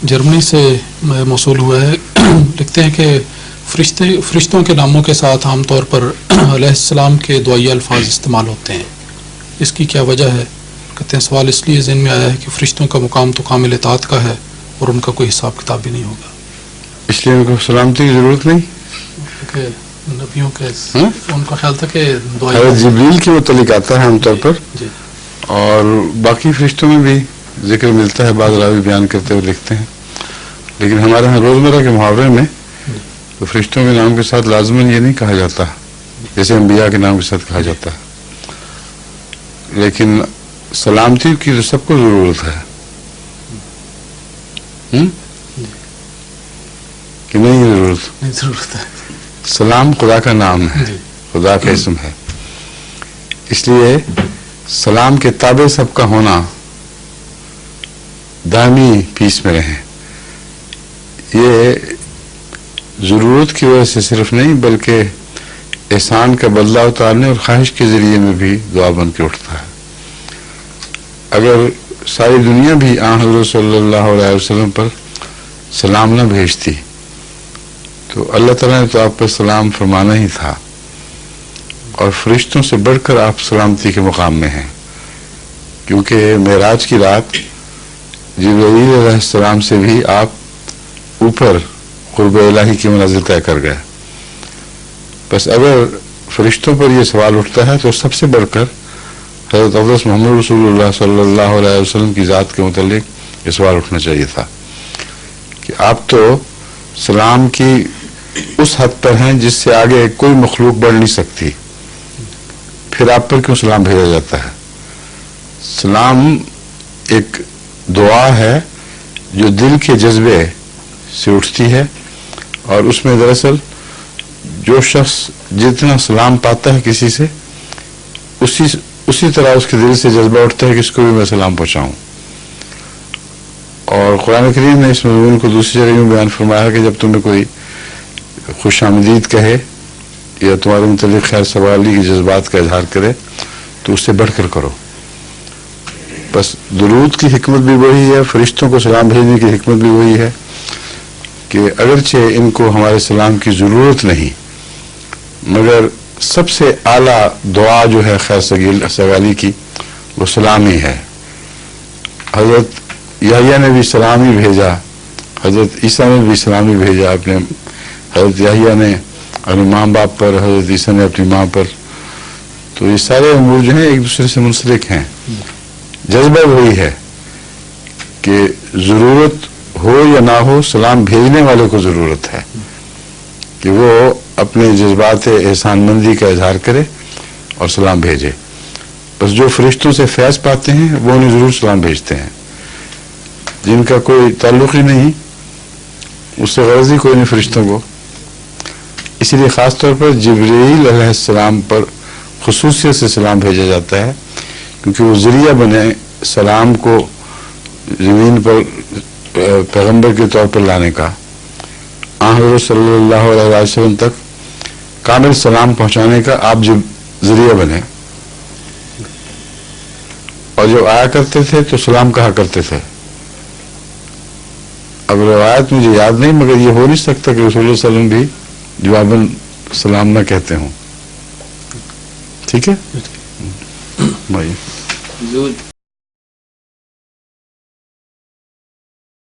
جرمنی سے موصول ہوا ہے. لکھتے ہیں کہ فرشتوں کے ناموں کے ساتھ عام طور پر علیہ السلام کے دعائیہ الفاظ استعمال ہوتے ہیں. اس کی کیا وجہ ہے؟ کہتے ہیں سوال اس لیے ذہن میں آیا ہے کہ فرشتوں کا مقام تو کامل اطاعت کا ہے اور ان کا کوئی حساب کتاب بھی نہیں ہوگا. اس لیے ان کو سلامتی کی ضرورت نہیں کہ نبیوں کے ان کا خیال تھا کہ حضرت جبریل کے متعلق آتا ہے عام طور پر. جی. اور باقی فرشتوں میں بھی ذکر ملتا ہے، بعض راوی بیان کرتے ہوئے لکھتے ہیں. لیکن ہمارے ہاں روزمرہ کے محاورے میں تو فرشتوں کے نام کے ساتھ لازماً یہ نہیں کہا جاتا جیسے انبیاء کے نام کے ساتھ کہا جاتا ہے. لیکن سلامتی کی تو سب کو ضرورت ہے کہ نہیں ضرورت ہے. سلام خدا کا نام ہے، خدا کا اسم ہے. اس لیے سلام کے تابع سب کا ہونا دائمی پیس میں رہیں. یہ ضرورت کی وجہ سے صرف نہیں بلکہ احسان کا بدلہ اتارنے اور خواہش کے ذریعے میں بھی دعا بن کے اٹھتا ہے. اگر ساری دنیا بھی حضرت صلی اللہ علیہ وسلم پر سلام نہ بھیجتی تو اللہ تعالیٰ نے تو آپ پر سلام فرمانا ہی تھا، اور فرشتوں سے بڑھ کر آپ سلامتی کے مقام میں ہیں. کیونکہ معراج کی رات جبرائیل علیہ السلام سے بھی آپ اوپر قرب الہی کی منزل طے کر گئے. بس اگر فرشتوں پر یہ سوال اٹھتا ہے تو سب سے بڑھ کر حضرت اقدس محمد رسول اللہ صلی اللہ علیہ وسلم کی ذات کے متعلق یہ سوال اٹھنا چاہیے تھا کہ آپ تو سلام کی اس حد پر ہیں جس سے آگے کوئی مخلوق بڑھ نہیں سکتی، پھر آپ پر کیوں سلام بھیجا جاتا ہے؟ سلام ایک دعا ہے جو دل کے جذبے سے اٹھتی ہے، اور اس میں دراصل جو شخص جتنا سلام پاتا ہے کسی سے اسی طرح اس کے دل سے جذبہ اٹھتا ہے کہ اس کو بھی میں سلام پہنچاؤں. اور قرآن کریم نے اس مضمون کو دوسری جگہ میں بیان فرمایا کہ جب تمہیں کوئی خوش آمدید کہے یا تمہارے متعلق خیر سوالی کے جذبات کا اظہار کرے تو اس سے بڑھ کر کرو. بس درود کی حکمت بھی وہی ہے، فرشتوں کو سلام بھیجنے کی حکمت بھی وہی ہے کہ اگرچہ ان کو ہمارے سلام کی ضرورت نہیں، مگر سب سے اعلیٰ دعا جو ہے خیر سگالی کی وہ سلام ہی ہے. حضرت یحییٰ نے بھی سلام ہی بھیجا، حضرت عیسیٰ نے بھی سلام ہی بھیجا اپنے، حضرت یحییٰ نے اپنے ماں باپ پر، حضرت عیسیٰ نے اپنی ماں پر. تو یہ سارے امور جو ہیں ایک دوسرے سے منسلک ہیں. جذبہ وہی ہے کہ ضرورت ہو یا نہ ہو سلام بھیجنے والے کو ضرورت ہے کہ وہ اپنے جذبات احسان مندی کا اظہار کرے اور سلام بھیجے. بس جو فرشتوں سے فیض پاتے ہیں وہ انہیں ضرور سلام بھیجتے ہیں، جن کا کوئی تعلق ہی نہیں اس سے غرض ہی کوئی نہیں فرشتوں کو. اسی لیے خاص طور پر جبرائیل علیہ السلام پر خصوصیت سے سلام بھیجا جاتا ہے کیونکہ وہ ذریعہ بنے سلام کو زمین پر پیغمبر کے طور پر لانے کا، حضرت صلی اللہ علیہ وسلم تک کامل سلام پہنچانے کا آپ جب ذریعہ بنے. اور جب آیا کرتے تھے تو سلام کہا کرتے تھے. اب روایت مجھے یاد نہیں مگر یہ ہو نہیں سکتا کہ رسول اللہ صلی اللہ علیہ وسلم بھی جواباً سلام نہ کہتے ہوں. ٹھیک ہے بھائی.